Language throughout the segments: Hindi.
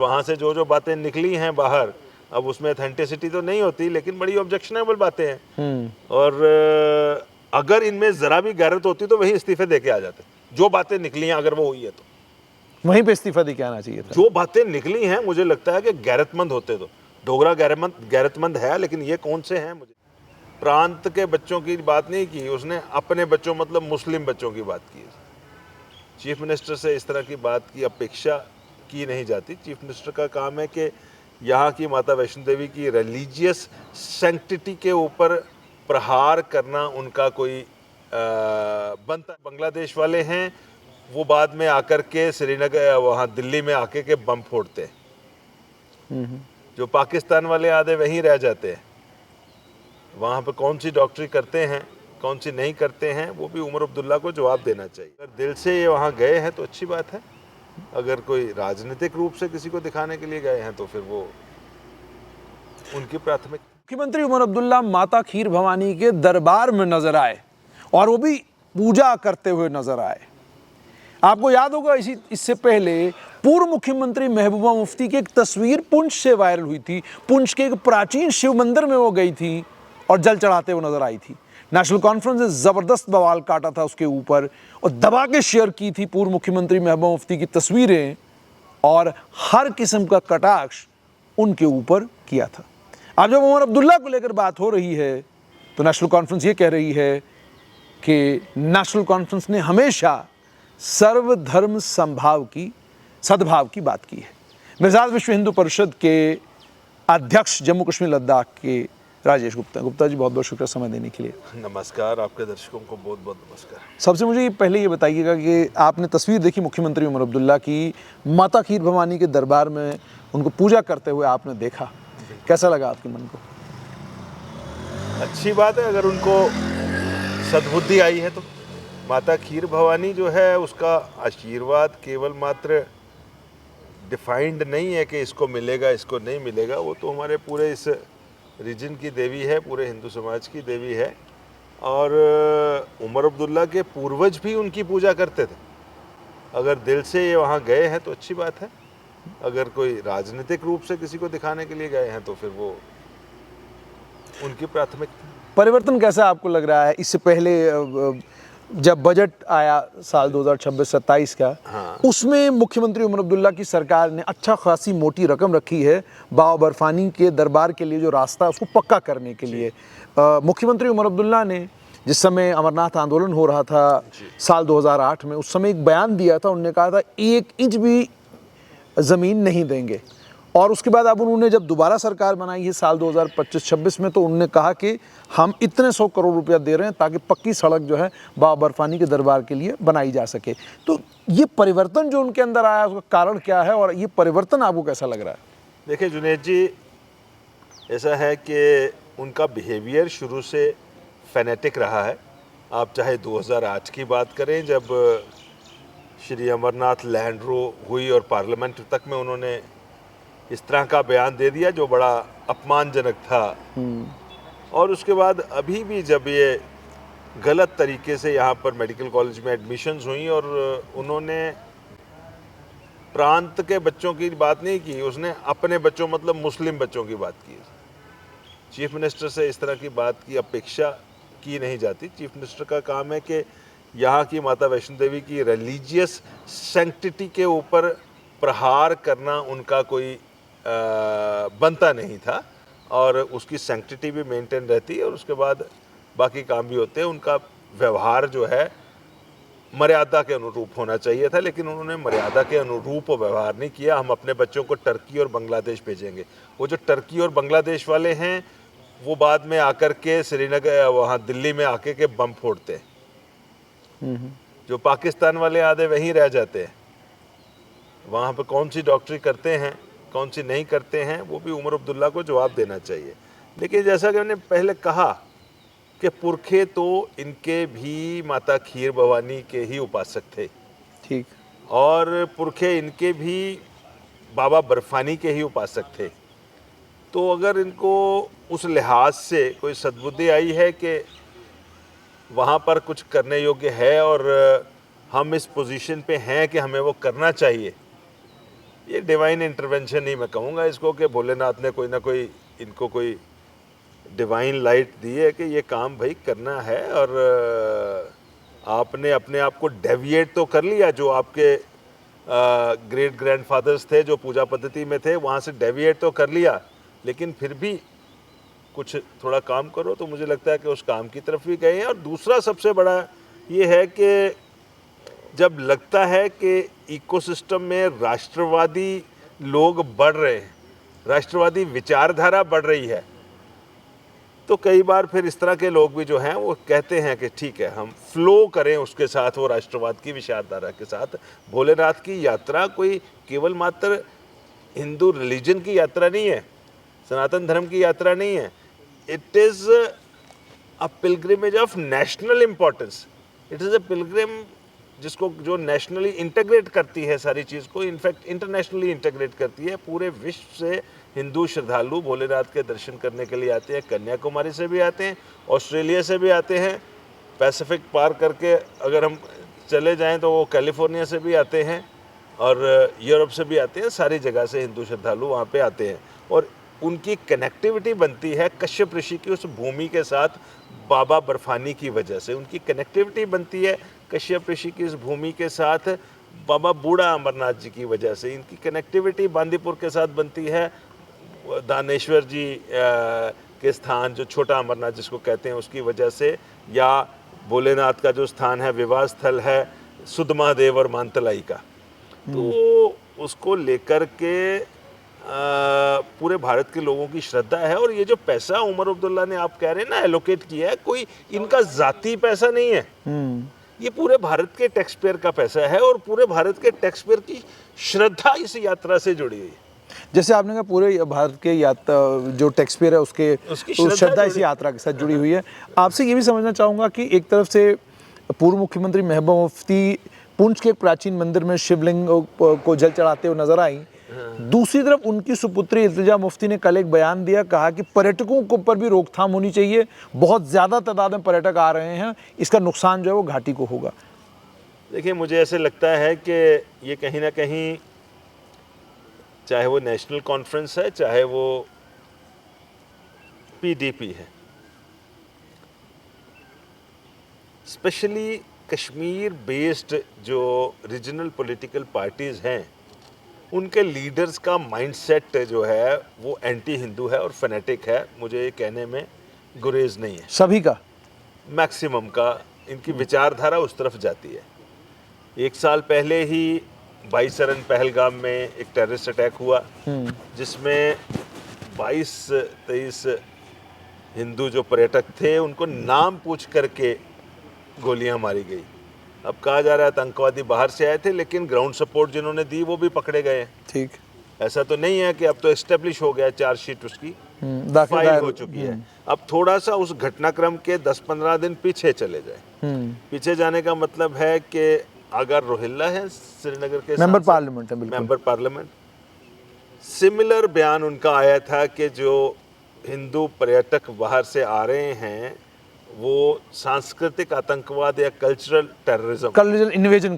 वहाँ से जो जो बातें निकली हैं बाहर, अब उसमें ऑथेंटिसिटी तो नहीं होती, लेकिन बड़ी ऑब्जेक्शनेबल बातें हैं। और अगर इनमें जरा भी गैरत होती तो वही इस्तीफे दे के आ जाते। जो बातें निकली हैं अगर वो हुई है तो वहीं पे इस्तीफा दे के आना चाहिए था। जो बातें निकली हैं मुझे लगता है कि गैरतमंद होते तो। डोगरा गैरतमंद है, लेकिन ये कौन से हैं? मुझे प्रांत के बच्चों की बात नहीं की उसने, अपने बच्चों मतलब मुस्लिम बच्चों की बात की। चीफ मिनिस्टर से इस तरह की बात की अपेक्षा की नहीं जाती। चीफ मिनिस्टर का काम है कि यहाँ की माता वैष्णो देवी की रिलीजियस सैंक्टिटी के ऊपर प्रहार करना उनका कोई बनता। बांग्लादेश वाले हैं वो बाद में आकर के श्रीनगर वहाँ दिल्ली में आके के बम फोड़ते हैं। जो पाकिस्तान वाले आधे वहीं रह जाते हैं। वहाँ पे कौन सी डॉक्टरी करते हैं कौन सी नहीं करते हैं वो भी उमर अब्दुल्ला को जवाब देना चाहिए। अगर दिल से ये वहाँ गए हैं तो अच्छी बात है, अगर कोई राजनीतिक रूप से किसी को दिखाने के लिए गए हैं तो फिर वो उनकी प्राथमिक। मुख्यमंत्री उमर अब्दुल्ला माता खीर भवानी के दरबार में नजर आए और वो भी पूजा करते हुए नजर आए। आपको याद होगा इससे पहले पूर्व मुख्यमंत्री महबूबा मुफ्ती की एक तस्वीर पुंछ से वायरल हुई थी। पुंछ के एक प्राचीन शिव मंदिर में वो गई थी और जल चढ़ाते हुए नजर आई थी। नेशनल कॉन्फ्रेंस ने जबरदस्त बवाल काटा था उसके ऊपर और दबा के शेयर की थी पूर्व मुख्यमंत्री महबूबा मुफ्ती की तस्वीरें और हर किस्म का कटाक्ष उनके ऊपर किया था। अब जब उमर अब्दुल्ला को लेकर बात हो रही है तो नेशनल कॉन्फ्रेंस ये कह रही है कि नेशनल कॉन्फ्रेंस ने हमेशा सर्वधर्म सद्भाव की बात की है। मिजाज विश्व हिंदू परिषद के अध्यक्ष जम्मू कश्मीर लद्दाख के राजेश गुप्ता जी, बहुत बहुत शुक्रिया समय देने के लिए। नमस्कार, आपके दर्शकों को बहुत बहुत नमस्कार। सबसे मुझे पहले ये बताइएगा कि आपने तस्वीर देखी मुख्यमंत्री उमर अब्दुल्ला की, माता खीर भवानी के दरबार में उनको पूजा करते हुए आपने देखा, कैसा लगा आपके मन को? अच्छी बात है, अगर उनको सद्बुद्धि आई है तो। माता खीर भवानी जो है उसका आशीर्वाद केवल मात्र डिफाइंड नहीं है कि इसको मिलेगा इसको नहीं मिलेगा, वो तो हमारे पूरे इस रीजन की देवी है, पूरे हिंदू समाज की देवी है। और उमर अब्दुल्ला के पूर्वज भी उनकी पूजा करते थे। अगर दिल से ये वहाँ गए हैं तो अच्छी बात है, अगर कोई राजनीतिक रूप से किसी को दिखाने के लिए गए हैं तो फिर वो उनकी प्राथमिकता। परिवर्तन कैसा आपको लग रहा है? इससे पहले जब बजट आया साल 2026-27 का, उसमें मुख्यमंत्री उमर अब्दुल्ला की सरकार ने अच्छा खासी मोटी रकम रखी है बाबा बर्फानी के दरबार के लिए, जो रास्ता उसको पक्का करने के लिए। मुख्यमंत्री उमर अब्दुल्ला ने जिस समय अमरनाथ आंदोलन हो रहा था साल 2008 में, उस समय एक बयान दिया था, उन्होंने कहा था 1 इंच भी ज़मीन नहीं देंगे। और उसके बाद अब उन्होंने जब दोबारा सरकार बनाई है साल 2025-26 में, तो उन्होंने कहा कि हम इतने 100 करोड़ रुपया दे रहे हैं ताकि पक्की सड़क जो है बाबा बर्फानी के दरबार के लिए बनाई जा सके। तो ये परिवर्तन जो उनके अंदर आया उसका कारण क्या है और ये परिवर्तन आपको कैसा लग रहा है? देखिए जुनैद जी, ऐसा है कि उनका बिहेवियर शुरू से फैनेटिक रहा है। आप चाहे 2008 की बात करें जब श्री अमरनाथ लैंड रो हुई और पार्लियामेंट तक में उन्होंने इस तरह का बयान दे दिया जो बड़ा अपमानजनक था। और उसके बाद अभी भी जब ये गलत तरीके से यहाँ पर मेडिकल कॉलेज में एडमिशन्स हुई और उन्होंने प्रांत के बच्चों की बात नहीं की, उसने अपने बच्चों मतलब मुस्लिम बच्चों की बात की। चीफ मिनिस्टर से इस तरह की बात की अपेक्षा की नहीं जाती। चीफ मिनिस्टर का काम है कि यहाँ की माता वैष्णो देवी की रिलीजियस सैंक्टिटी के ऊपर प्रहार करना उनका कोई बनता नहीं था, और उसकी सैंक्टिटी भी मेंटेन रहती है और उसके बाद बाकी काम भी होते हैं। उनका व्यवहार जो है मर्यादा के अनुरूप होना चाहिए था, लेकिन उन्होंने मर्यादा के अनुरूप व्यवहार नहीं किया। हम अपने बच्चों को टर्की और बांग्लादेश भेजेंगे। वो जो टर्की और बांग्लादेश वाले हैं वो बाद में आकर के श्रीनगर वहाँ दिल्ली में आके के बम फोड़ते हैं। जो पाकिस्तान वाले आधे वहीं रह जाते हैं। वहाँ पे कौन सी डॉक्टरी करते हैं कौन सी नहीं करते हैं वो भी उमर अब्दुल्ला को जवाब देना चाहिए। लेकिन जैसा कि मैंने पहले कहा कि पुरखे तो इनके भी माता खीर भवानी के ही उपासक थे, ठीक, और पुरखे इनके भी बाबा बर्फानी के ही उपासक थे। तो अगर इनको उस लिहाज से कोई सद्बुद्धि आई है कि वहाँ पर कुछ करने योग्य है और हम इस पोजीशन पे हैं कि हमें वो करना चाहिए, ये डिवाइन इंटरवेंशन ही मैं कहूँगा इसको, कि भोलेनाथ ने कोई ना कोई इनको कोई डिवाइन लाइट दी है कि ये काम भाई करना है। और आपने अपने आप को डेविएट तो कर लिया, जो आपके ग्रेट ग्रैंडफादर्स थे जो पूजा पद्धति में थे वहाँ से डेविएट तो कर लिया, लेकिन फिर भी कुछ थोड़ा काम करो। तो मुझे लगता है कि उस काम की तरफ भी गए हैं। और दूसरा सबसे बड़ा ये है कि जब लगता है कि इकोसिस्टम में राष्ट्रवादी लोग बढ़ रहे हैं, राष्ट्रवादी विचारधारा बढ़ रही है, तो कई बार फिर इस तरह के लोग भी जो हैं वो कहते हैं कि ठीक है हम फ्लो करें उसके साथ, वो राष्ट्रवाद की विचारधारा के साथ। भोलेनाथ की यात्रा कोई केवल मात्र हिंदू रिलीजन की यात्रा नहीं है, सनातन धर्म की यात्रा नहीं है। It is a pilgrimage of national importance. It is a Pilgrim जिसको जो नेशनली इंटीग्रेट करती है सारी चीज़ को, इनफैक्ट इंटरनेशनली इंटीग्रेट करती है। पूरे विश्व से हिंदू श्रद्धालु भोलेनाथ के दर्शन करने के लिए आते हैं। कन्याकुमारी से भी आते हैं, ऑस्ट्रेलिया से भी आते हैं, पैसिफिक पार करके अगर हम चले जाएं तो वो कैलिफोर्निया से भी आते हैं और यूरोप से भी आते हैं। सारी जगह से हिंदू श्रद्धालु वहाँ पे आते हैं और उनकी कनेक्टिविटी बनती है कश्यप ऋषि की उस भूमि के साथ। बाबा बर्फानी की वजह से उनकी कनेक्टिविटी बनती है कश्यप ऋषि की इस भूमि के साथ। बाबा बूढ़ा अमरनाथ जी की वजह से इनकी कनेक्टिविटी बांदीपुर के साथ बनती है। दानेश्वर जी के स्थान जो छोटा अमरनाथ जिसको कहते हैं उसकी वजह से, या भोलेनाथ का जो स्थान है विवाह स्थल है सुदमादेव और मानतलाई का, तो उसको लेकर के पूरे भारत के लोगों की श्रद्धा है। और ये जो पैसा उमर अब्दुल्ला ने आप कह रहे हैं ना एलोकेट किया है, कोई इनका जाती पैसा नहीं है, ये पूरे भारत के टैक्स पेयर का पैसा है और पूरे भारत के टैक्स पेयर की श्रद्धा इस यात्रा से जुड़ी हुई है। जैसे आपने कहा पूरे भारत के यात्रा जो टैक्स पेयर है उसकी श्रद्धा इस यात्रा के साथ जुड़ी हुई है। आपसे ये भी समझना चाहूँगा कि एक तरफ से पूर्व मुख्यमंत्री महबूबा मुफ्ती पुंछ के एक प्राचीन मंदिर में शिवलिंग को जल चढ़ाते हुए नजर आई, दूसरी तरफ उनकी सुपुत्री इल्तिजा मुफ्ती ने कल एक बयान दिया, कहा कि पर्यटकों के ऊपर भी रोकथाम होनी चाहिए, बहुत ज़्यादा तादाद में पर्यटक आ रहे हैं, इसका नुकसान जो है वो घाटी को होगा। देखिए मुझे ऐसे लगता है कि ये कहीं ना कहीं, चाहे वो नेशनल कॉन्फ्रेंस है चाहे वो पीडीपी है, स्पेशली कश्मीर बेस्ड जो रीजनल पॉलिटिकल पार्टीज़ हैं उनके लीडर्स का माइंडसेट जो है वो एंटी हिंदू है और फैनेटिक है। मुझे ये कहने में गुरेज नहीं है, सभी का, मैक्सिमम का इनकी विचारधारा उस तरफ जाती है। एक साल पहले ही 22 सरन पहलगाम में एक टेररिस्ट अटैक हुआ जिसमें 22-23 हिंदू जो पर्यटक थे उनको नाम पूछ करके गोलियां मारी गई। अब कहा जा रहा है आतंकवादी बाहर से आए थे, लेकिन ग्राउंड सपोर्ट जिन्होंने दी वो भी पकड़े गए। ठीक, ऐसा तो नहीं है कि अब तो एस्टेब्लिश हो गया, चार्जशीट उसकी फाइल हो चुकी है। अब थोड़ा सा उस घटनाक्रम के 10-15 दिन पीछे चले जाए। पीछे जाने का मतलब है कि अगर रोहिल्ला है श्रीनगर के मेंबर पार्लियामेंट है, मेंबर पार्लियामेंट, सिमिलर बयान उनका आया था कि जो हिंदू पर्यटक बाहर से आ रहे हैं वो सांस्कृतिक आतंकवाद या कल्चरल टेररिज्म, कल्चरल इन्वेजन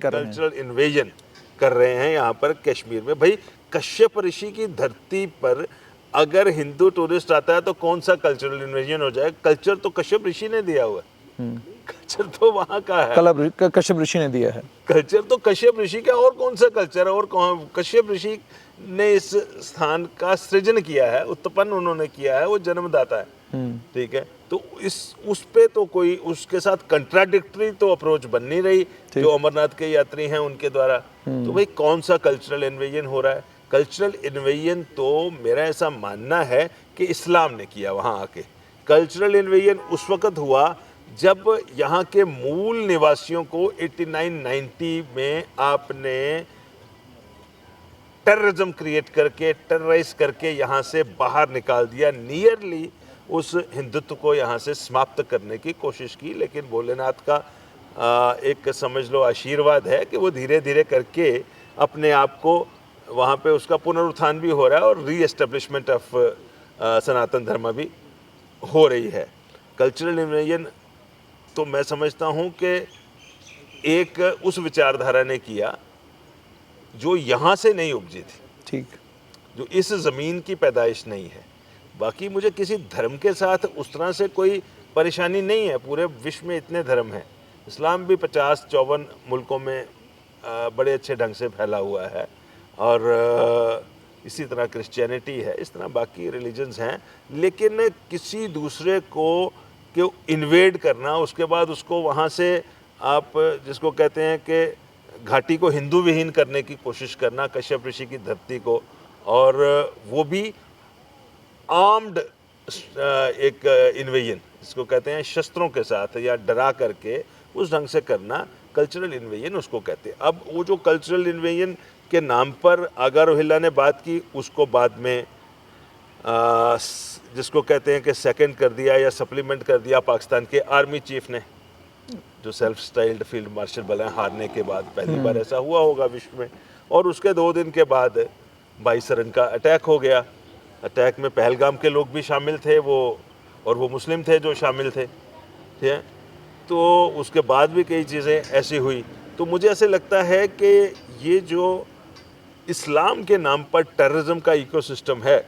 कर रहे हैं यहाँ पर कश्मीर में। भाई कश्यप ऋषि की धरती पर अगर हिंदू टूरिस्ट आता है तो कौन सा कल्चरल इन्वेजन हो जाए? कल्चर तो कश्यप ऋषि ने दिया हुआ है, कल्चर तो वहाँ का है, कश्यप ऋषि ने दिया है, कल्चर तो कश्यप ऋषि का। और कौन सा कल्चर है? और कौन? कश्यप ऋषि ने इस स्थान का सृजन किया है, उत्पन्न उन्होंने किया है, वो जन्मदाता है। ठीक है, तो उस पे तो कोई उसके साथ कंट्राडिक्टरी तो अप्रोच बन नहीं रही जो अमरनाथ के यात्री हैं उनके द्वारा। तो भाई कौन सा कल्चरल इन्वेजन हो रहा है? कल्चरल इन्वेजन तो मेरा ऐसा मानना है कि इस्लाम ने किया वहाँ आके। कल्चरल इन्वेजन उस वक्त हुआ जब यहाँ के मूल निवासियों को 89-90 में आपने टेररिज्म क्रिएट करके, टेरराइज करके यहाँ से बाहर निकाल दिया, नियरली उस हिंदुत्व को यहाँ से समाप्त करने की कोशिश की। लेकिन भोलेनाथ का एक समझ लो आशीर्वाद है कि वो धीरे धीरे करके अपने आप को वहाँ पे उसका पुनरुत्थान भी हो रहा है और री एस्टेब्लिशमेंट ऑफ सनातन धर्म भी हो रही है। कल्चरल इन्वेजन तो मैं समझता हूँ कि एक उस विचारधारा ने किया जो यहाँ से नहीं उपजी थी। ठीक। जो इस ज़मीन की पैदाइश नहीं है। बाकी मुझे किसी धर्म के साथ उस तरह से कोई परेशानी नहीं है। पूरे विश्व में इतने धर्म हैं, इस्लाम भी 50-54 मुल्कों में बड़े अच्छे ढंग से फैला हुआ है, और इसी तरह क्रिश्चियनिटी है, इस तरह बाकी रिलीजन्स हैं। लेकिन किसी दूसरे को इन्वेड करना, उसके बाद उसको वहाँ से आप जिसको कहते हैं कि घाटी को हिंदू विहीन करने की कोशिश करना, कश्यप ऋषि की धरती को, और वो भी आर्म्ड एक इन्वेजन जिसको कहते हैं शस्त्रों के साथ या डरा करके उस ढंग से करना, कल्चरल इन्वेजन उसको कहते हैं। अब वो जो कल्चरल इन्वेजन के नाम पर आगा रोहिल्ला ने बात की, उसको बाद में जिसको कहते हैं कि सेकंड कर दिया या सप्लीमेंट कर दिया पाकिस्तान के आर्मी चीफ ने, जो सेल्फ स्टाइल्ड फील्ड मार्शल बने हारने के बाद। पहली बार ऐसा हुआ होगा विश्व में। और उसके 2 दिन के बाद 22 रन का अटैक हो गया। अटैक में पहलगाम के लोग भी शामिल थे, वो मुस्लिम थे जो शामिल थे, ठीक है। तो उसके बाद भी कई चीज़ें ऐसी हुई। तो मुझे ऐसे लगता है कि ये जो इस्लाम के नाम पर टेररिज्म का इकोसिस्टम है,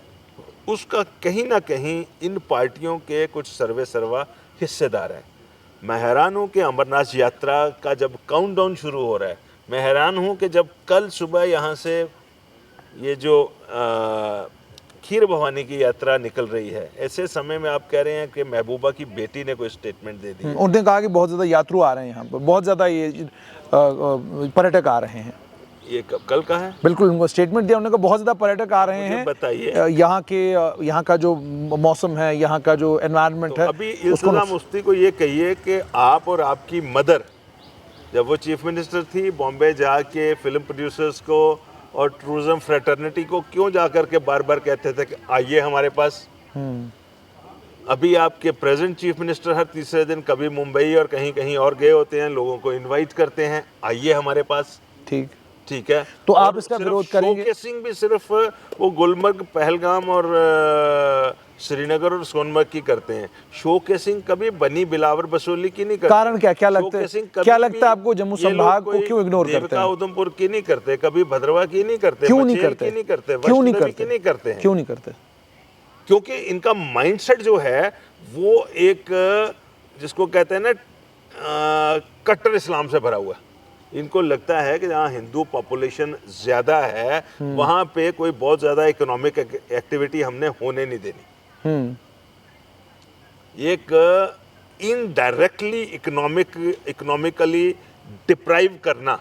उसका कहीं ना कहीं इन पार्टियों के कुछ सर्वे सर्वा हिस्सेदार हैं। मैं हैरान हूँ कि अमरनाथ यात्रा का जब काउंटडाउन शुरू हो रहा है, मैं हैरान हूँ कि जब कल सुबह यहाँ से ये जो खीर भवानी की यात्रा निकल रही है, ऐसे समय में आप कह रहे हैं कि महबूबा की बेटी ने कोई स्टेटमेंट दे दी। उन्होंने कहा कि बहुत ज़्यादा यात्रु आ रहे हैं यहाँ पर, बहुत ज़्यादा ये पर्यटक आ रहे हैं। ये कल का है? बिल्कुल, उनको स्टेटमेंट दिया उन्होंने, बहुत ज़्यादा पर्यटक आ रहे हैं। बताइए यहाँ का जो मौसम है, यहाँ का जो एनवायरनमेंट है, अभी इल्तिज़ाम मुफ्ती को ये कहिए कि आप और आपकी मदर जब वो चीफ मिनिस्टर थी, बॉम्बे जाके फिल्म प्रोड्यूसर्स को और टूरिज्म फ्रेटर्निटी को क्यों जा कर के बार बार कहते थे कि आइए हमारे पास। अभी आपके प्रेजेंट चीफ मिनिस्टर हर तीसरे दिन कभी मुंबई और कहीं कहीं और गए होते हैं, लोगों को इनवाइट करते हैं, आइए हमारे पास। ठीक है। तो आप इसका विरोध करेंगे? शोकेसिंग भी सिर्फ वो गुलमर्ग, पहलगाम और श्रीनगर और सोनमर्ग की करते हैं। शोकेसिंग कभी बनी बिलावर बसोली की नहीं करते। कारण क्या लगता है आपको? जम्मू संभाग को क्यों इग्नोर करते हैं? उधमपुर की नहीं करते, कभी भद्रवा की नहीं करते, क्यों नहीं करते? क्यों नहीं करते? क्योंकि इनका माइंडसेट जो है वो एक जिसको कहते हैं ना कट्टर इस्लाम से भरा हुआ है। इनको लगता है कि जहाँ हिंदू पॉपुलेशन ज़्यादा है वहाँ पे कोई बहुत ज़्यादा इकोनॉमिक एक्टिविटी हमने होने नहीं देनी। एक इनडायरेक्टली इकोनॉमिकली डिप्राइव करना,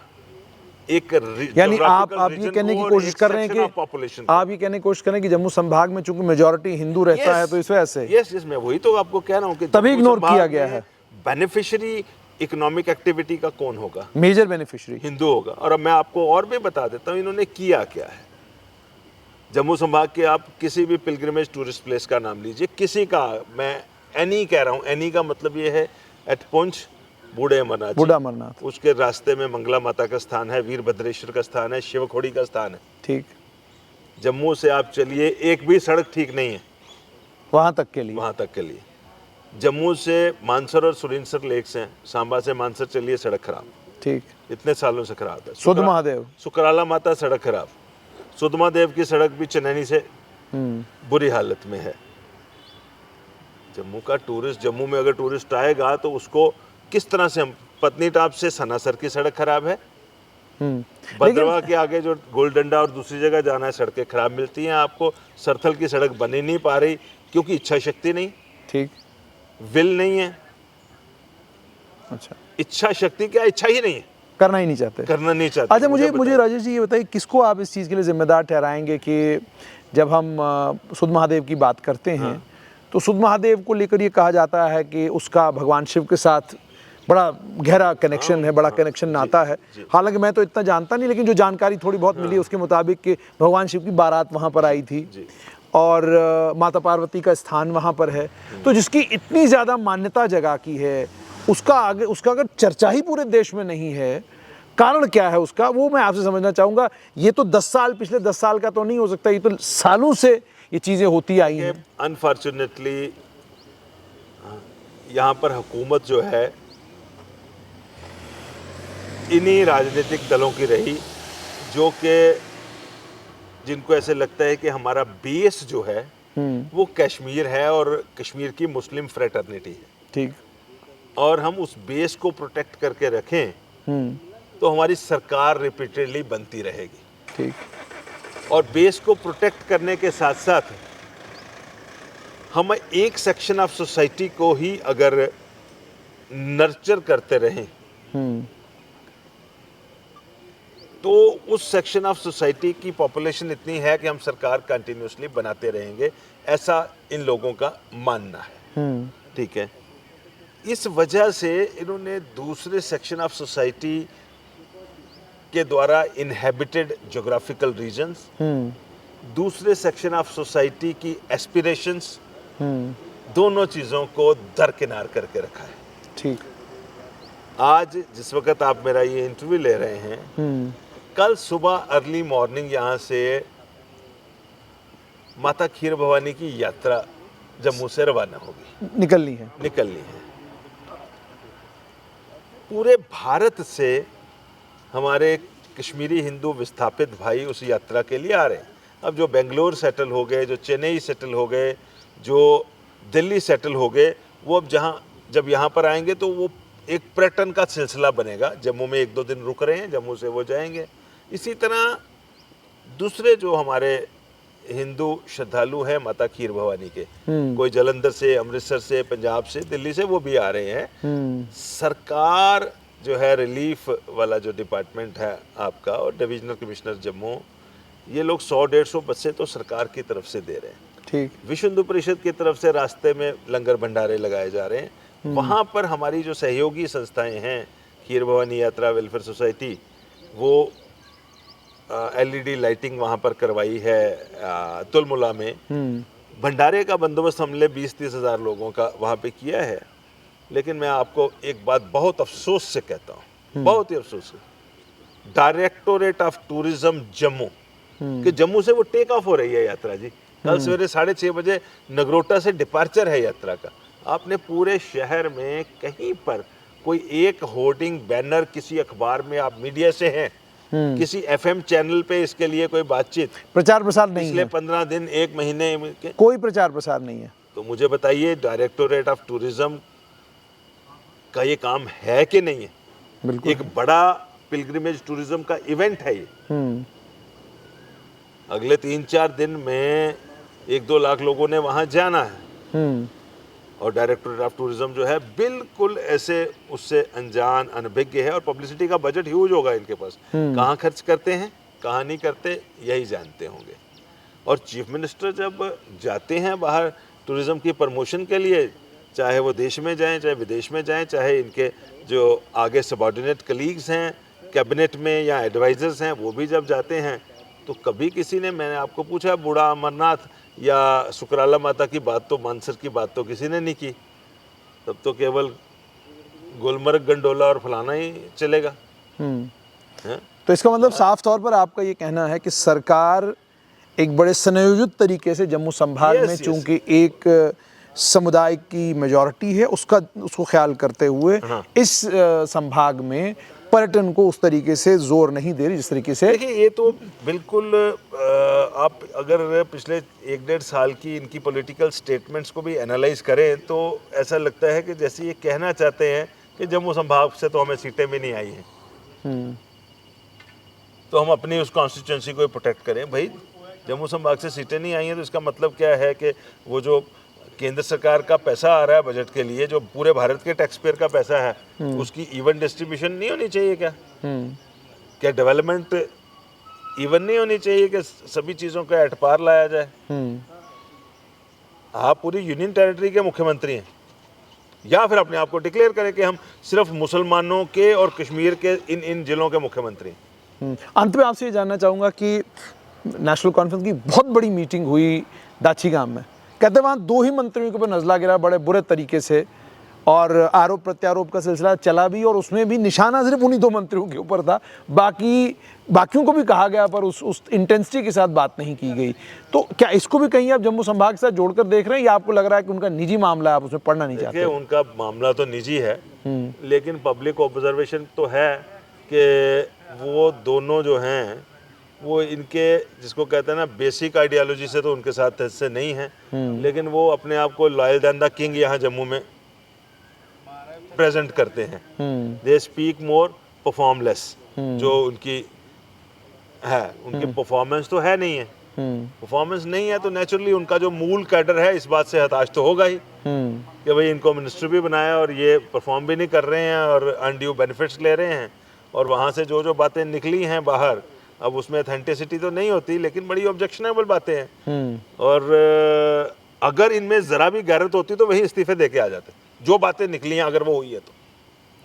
एक यानी आप ये कहने की कोशिश कर रहे हैं कि जम्मू संभाग में चूंकि मेजॉरिटी हिंदू रहता है तो इस वजह से यस मैं वही तो आपको कह रहा हूँ कि तभी इग्नोर किया गया है। बेनिफिशियरी इकोनॉमिक एक्टिविटी का कौन होगा? मेजर बेनिफिशियरी हिंदू होगा। और अब मैं आपको और भी बता देता हूँ इन्होंने किया क्या है। जम्मू संभाग के आप किसी भी पिलग्रिमेज टूरिस्ट प्लेस का नाम लीजिए, किसी का, मैं एनी कह रहा हूँ, एनी का मतलब ये है एट पुंछ बूढ़े अमरनाथ, उसके रास्ते में मंगला माता का स्थान है, वीरभद्रेश्वर का स्थान है, शिवखोड़ी का स्थान है। ठीक, जम्मू से आप चलिए, एक भी सड़क ठीक नहीं है वहाँ तक के लिए। जम्मू से मानसर और सुरिंसर लेक्स हैं, सांबा से मानसर चलिए सड़क खराब। ठीक, इतने सालों से खराब है। सुध महादेव, सुकराला माता सड़क खराब। सुध महादेव की सड़क भी चनैनी से बुरी हालत में है। जम्मू में अगर टूरिस्ट आएगा तो उसको किस तरह से, हम पत्नीटाप से सनासर की सड़क खराब है, भद्रवा के आगे जो गोलडंडा और दूसरी जगह जाना है सड़कें खराब मिलती हैं आपको। सरथल की सड़क बनी नहीं पा रही क्योंकि इच्छा शक्ति नहीं। ठीक, विल नहीं है। अच्छा, इच्छा शक्ति क्या, इच्छा ही नहीं है, करना नहीं चाहते। अच्छा, मुझे राजेश जी ये बताइए, किसको आप इस चीज़ के लिए जिम्मेदार ठहराएंगे कि जब हम सुध महादेव की बात करते हैं तो सुध महादेव को लेकर ये कहा जाता है कि उसका भगवान शिव के साथ बड़ा गहरा कनेक्शन है, बड़ा कनेक्शन नाता है। हालांकि मैं तो इतना जानता नहीं, लेकिन जो जानकारी थोड़ी बहुत मिली उसके मुताबिक कि भगवान शिव की बारात वहाँ पर आई थी और माता पार्वती का स्थान वहाँ पर है। तो जिसकी इतनी ज़्यादा मान्यता जगह की है, उसका अगर चर्चा ही पूरे देश में नहीं है, कारण क्या है उसका, वो मैं आपसे समझना चाहूँगा। ये तो पिछले 10 साल का तो नहीं हो सकता, ये तो सालों से ये चीज़ें होती आई हैं। अनफॉर्चुनेटली यहाँ पर हुकूमत जो है इन्हीं राजनीतिक दलों की रही, जो कि जिनको ऐसे लगता है कि हमारा बेस जो है वो कश्मीर है और कश्मीर की मुस्लिम फ्रेटर्निटी है, ठीक। और हम उस बेस को प्रोटेक्ट करके रखें तो हमारी सरकार रिपीटेडली बनती रहेगी। ठीक। और बेस को प्रोटेक्ट करने के साथ साथ हम एक सेक्शन ऑफ सोसाइटी को ही अगर नर्चर करते रहें तो उस सेक्शन ऑफ सोसाइटी की पॉपुलेशन इतनी है कि हम सरकार कंटिन्यूसली बनाते रहेंगे, ऐसा इन लोगों का मानना है। ठीक है, इस वजह से इन्होंने दूसरे सेक्शन ऑफ सोसाइटी के द्वारा इनहेबिटेड ज्योग्राफिकल रीजन्स, दूसरे सेक्शन ऑफ सोसाइटी की एस्पिरेशंस, दोनों चीज़ों को दरकिनार करके रखा है। ठीक। आज जिस वक्त आप मेरा ये इंटरव्यू ले रहे हैं, कल सुबह अर्ली मॉर्निंग यहाँ से माता खीर भवानी की यात्रा जम्मू से रवाना होगी, निकलनी है। पूरे भारत से हमारे कश्मीरी हिंदू विस्थापित भाई उस यात्रा के लिए आ रहे हैं। अब जो बेंगलोर सेटल हो गए, जो चेन्नई सेटल हो गए, जो दिल्ली सेटल हो गए, वो अब जब यहाँ पर आएंगे तो वो एक पर्यटन का सिलसिला बनेगा। जम्मू में 1-2 दिन रुक रहे हैं, जम्मू से वो जाएंगे। इसी तरह दूसरे जो हमारे हिंदू श्रद्धालु हैं माता खीर भवानी के, कोई जलंधर से, अमृतसर से, पंजाब से, दिल्ली से, वो भी आ रहे हैं। सरकार जो है, रिलीफ वाला जो डिपार्टमेंट है आपका और डिविजनल कमिश्नर जम्मू, ये लोग 100-150 बसें तो सरकार की तरफ से दे रहे हैं। ठीक। विश्व हिंदू परिषद की तरफ से रास्ते में लंगर भंडारे लगाए जा रहे हैं। वहाँ पर हमारी जो सहयोगी संस्थाएं हैं, खीर भवानी यात्रा वेलफेयर सोसाइटी, वो LED लाइटिंग वहाँ पर करवाई है। तुलमुला में भंडारे का बंदोबस्त हमने 20-30 हज़ार लोगों का वहाँ पे किया है। लेकिन मैं आपको एक बात बहुत अफसोस से कहता हूँ, बहुत ही अफसोस से, डायरेक्टोरेट ऑफ टूरिज्म जम्मू, कि जम्मू से वो टेक ऑफ हो रही है यात्रा जी। कल सवेरे 6:30 बजे नगरोटा से डिपार्चर है यात्रा का। आपने पूरे शहर में कहीं पर कोई एक होर्डिंग बैनर किसी अखबार में, आप मीडिया से हैं, किसी FM चैनल पे इसके लिए कोई बातचीत, प्रचार प्रसार नहीं पिछले है, 15 दिन, 1 महीने के कोई प्रचार प्रसार नहीं है। तो मुझे बताइए, डायरेक्टोरेट ऑफ टूरिज्म का ये काम है कि नहीं है? बिल्कुल। एक बड़ा पिलग्रिमेज टूरिज्म का इवेंट है ये। अगले 3-4 दिन में 1-2 लाख लोगों ने वहां जाना है, और डायरेक्टोरेट ऑफ टूरिज्म जो है बिल्कुल ऐसे उससे अनजान, अनभिज्ञ है। और पब्लिसिटी का बजट ह्यूज होगा इनके पास, कहाँ खर्च करते हैं, कहाँ नहीं करते, यही जानते होंगे। और चीफ मिनिस्टर जब जाते हैं बाहर टूरिज्म की प्रमोशन के लिए, चाहे वो देश में जाएं, चाहे विदेश में जाएं, चाहे इनके जो आगे सबॉर्डिनेट कलीग्स हैं कैबिनेट में या एडवाइजर्स हैं, वो भी जब जाते हैं, तो कभी किसी ने, मैंने आपको पूछा, बूढ़ा अमरनाथ या सुकराला माता की बात तो, मानसर की बात तो किसी ने नहीं की। तब तो केवल गुलमर्ग, गंडोला और फलाना ही चलेगा। हैं? तो इसका मतलब साफ तौर पर आपका ये कहना है कि सरकार एक बड़े संयोजित तरीके से जम्मू संभाग में, चूंकि एक समुदाय की मेजॉरिटी है, उसको ख्याल करते हुए इस संभाग में पर्यटन को उस तरीके से जोर नहीं दे रही जिस तरीके से। देखिए, ये तो बिल्कुल आप अगर पिछले 1-1.5 साल की इनकी पॉलिटिकल स्टेटमेंट्स को भी एनालाइज करें तो ऐसा लगता है कि जैसे ये कहना चाहते हैं कि जम्मू संभाग से तो हमें सीटें भी नहीं आई हैं, तो हम अपनी उस कॉन्स्टिट्यूंसी को प्रोटेक्ट करें। भाई, जम्मू संभाग से सीटें नहीं आई हैं तो इसका मतलब क्या है कि वो जो केंद्र सरकार का पैसा आ रहा है बजट के लिए, जो पूरे भारत के टैक्स पेयर का पैसा है, उसकी इवन डिस्ट्रीब्यूशन नहीं होनी चाहिए क्या? क्या डेवलपमेंट इवन नहीं होनी चाहिए कि सभी चीज़ों का एटपार लाया जाए? आप पूरी यूनियन टेरिटरी के मुख्यमंत्री हैं, या फिर अपने आप को डिक्लेयर करें कि हम सिर्फ मुसलमानों के और कश्मीर के इन जिलों के मुख्यमंत्री हैं। अंत में आपसे ये जानना चाहूँगा कि नेशनल कॉन्फ्रेंस की बहुत बड़ी मीटिंग हुई दाची गांव में, कहते वहाँ 2 ही मंत्रियों के ऊपर नजला गिरा बड़े बुरे तरीके से, और आरोप प्रत्यारोप का सिलसिला चला भी, और उसमें भी निशाना सिर्फ उन्हीं 2 मंत्रियों के ऊपर था, बाकियों को भी कहा गया पर उस इंटेंसिटी के साथ बात नहीं की गई। तो क्या इसको भी कहीं आप जम्मू संभाग से जोड़कर देख रहे हैं, या आपको लग रहा है कि उनका निजी मामला है, आप उसमें पढ़ना नहीं चाहते? उनका मामला तो निजी है, लेकिन पब्लिक ऑब्जर्वेशन तो है कि वो दोनों जो हैं वो इनके जिसको कहते हैं ना बेसिक आइडियोलॉजी से तो उनके साथ हिस्से नहीं है, लेकिन वो अपने आप को लॉयल देन द किंग यहाँ जम्मू में प्रेजेंट करते हैं। दे स्पीक मोर परफॉर्मलेस, जो उनकी है, उनकी परफॉर्मेंस तो है नहीं है। परफॉर्मेंस नहीं है तो नेचुरली उनका जो मूल कैडर है इस बात से हताश तो होगा ही कि भाई इनको मिनिस्टर भी बनाया और ये परफॉर्म भी नहीं कर रहे हैं और अनड्यू बेनिफिट्स ले रहे हैं, और वहाँ से जो बातें निकली हैं बाहर, अब उसमें ऑथेंटिसिटी तो नहीं होती लेकिन बड़ी ऑब्जेक्शनेबल बातें हैं। और अगर इनमें ज़रा भी गैरत होती तो वही इस्तीफे दे के आ जाते। जो बातें निकली हैं अगर वो हुई है तो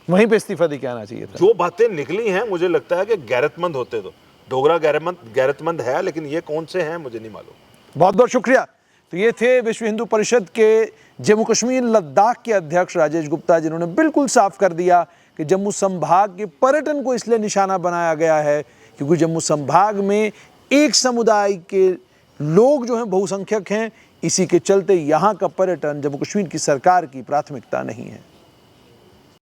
वहीं पे इस्तीफा दे के आना चाहिए था। जो बातें निकली हैं मुझे लगता है कि गैरतमंद होते तो। डोगरा गैरतमंद है, लेकिन ये कौन से हैं मुझे नहीं मालूम। बहुत बहुत शुक्रिया। तो ये थे विश्व हिंदू परिषद के जम्मू कश्मीर लद्दाख के अध्यक्ष राजेश गुप्ता, जिन्होंने बिल्कुल साफ कर दिया कि जम्मू संभाग के पर्यटन को इसलिए निशाना बनाया गया है क्योंकि जम्मू संभाग में एक समुदाय के लोग जो हैं बहुसंख्यक हैं, इसी के चलते यहाँ का पर्यटन जम्मू कश्मीर की सरकार की प्राथमिकता नहीं है।